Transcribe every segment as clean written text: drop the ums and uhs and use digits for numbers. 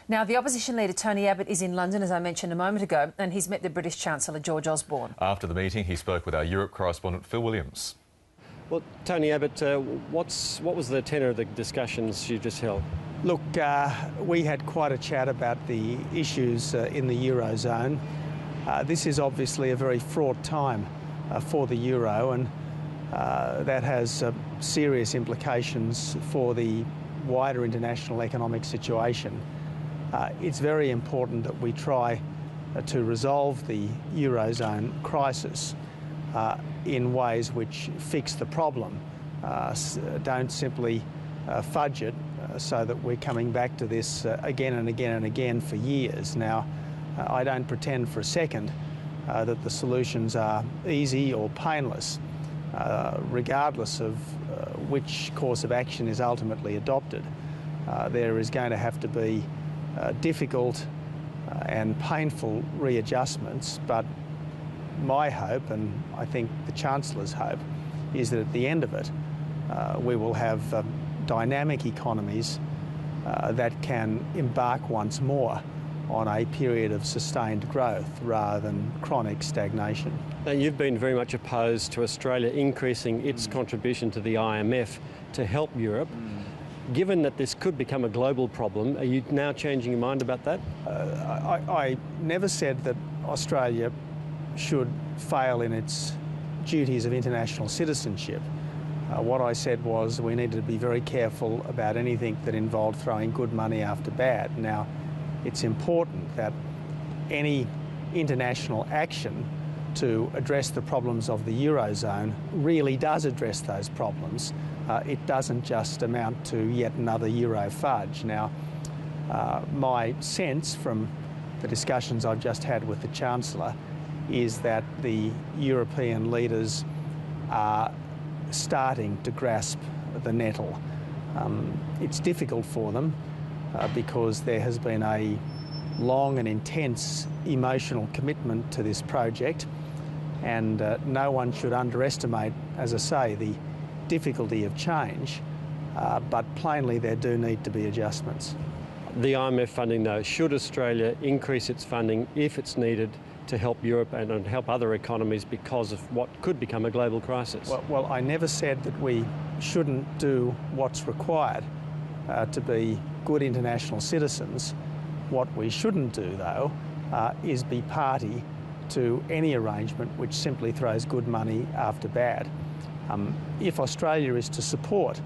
Now, the opposition leader Tony Abbott is in London, as I mentioned a moment ago, and he's met the British Chancellor George Osborne. After the meeting, he spoke with our Europe correspondent Phil Williams. Well, Tony Abbott, what was the tenor of the discussions you just held? Look, we had quite a chat about the issues in the eurozone. This is obviously a very fraught time for the euro, and that has serious implications for the wider international economic situation. It's very important that we try to resolve the eurozone crisis in ways which fix the problem. Don't simply fudge it so that we're coming back to this again and again and again for years. Now, I don't pretend for a second that the solutions are easy or painless, regardless of which course of action is ultimately adopted. There is going to have to be difficult and painful readjustments, but my hope, and I think the Chancellor's hope, is that at the end of it we will have dynamic economies that can embark once more on a period of sustained growth rather than chronic stagnation. Now, you've been very much opposed to Australia increasing its contribution to the IMF to help Europe. Given that this could become a global problem, are you now changing your mind about that? I never said that Australia should fail in its duties of international citizenship. What I said was we needed to be very careful about anything that involved throwing good money after bad. Now, it's important that any international action to address the problems of the eurozone really does address those problems. It doesn't just amount to yet another euro fudge. Now, my sense from the discussions I've just had with the Chancellor is that the European leaders are starting to grasp the nettle. It's difficult for them because there has been a long and intense emotional commitment to this project, and no one should underestimate, as I say, the difficulty of change, but plainly there do need to be adjustments. The IMF funding, though, should Australia increase its funding if it's needed to help Europe and help other economies because of what could become a global crisis? Well, I never said that we shouldn't do what's required to be good international citizens. What we shouldn't do, though, is be party to any arrangement which simply throws good money after bad. If Australia is to support,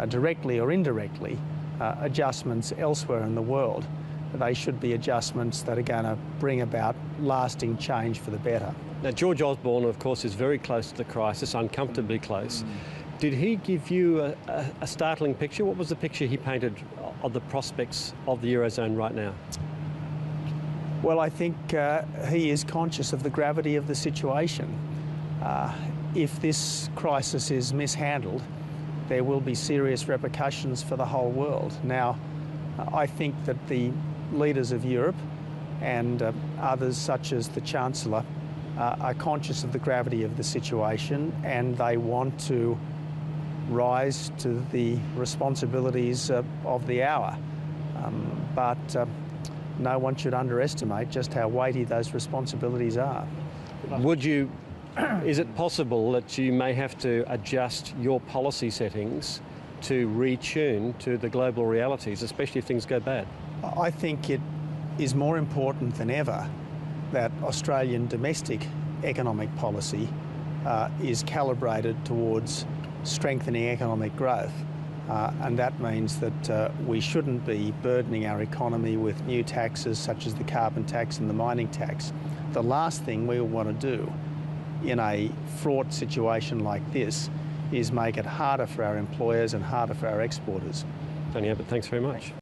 directly or indirectly, adjustments elsewhere in the world, they should be adjustments that are going to bring about lasting change for the better. Now, George Osborne, of course, is very close to the crisis, uncomfortably close. Did he give you a startling picture? What was the picture he painted of the prospects of the eurozone right now? Well, I think he is conscious of the gravity of the situation. If this crisis is mishandled, there will be serious repercussions for the whole world. Now, I think that the leaders of Europe and others such as the Chancellor are conscious of the gravity of the situation, and they want to rise to the responsibilities of the hour. But no one should underestimate just how weighty those responsibilities are. Is it possible that you may have to adjust your policy settings to retune to the global realities, especially if things go bad? I think it is more important than ever that Australian domestic economic policy is calibrated towards strengthening economic growth. And that means that we shouldn't be burdening our economy with new taxes such as the carbon tax and the mining tax. The last thing we want to do in a fraught situation like this is make it harder for our employers and harder for our exporters. Tony Abbott, thanks very much.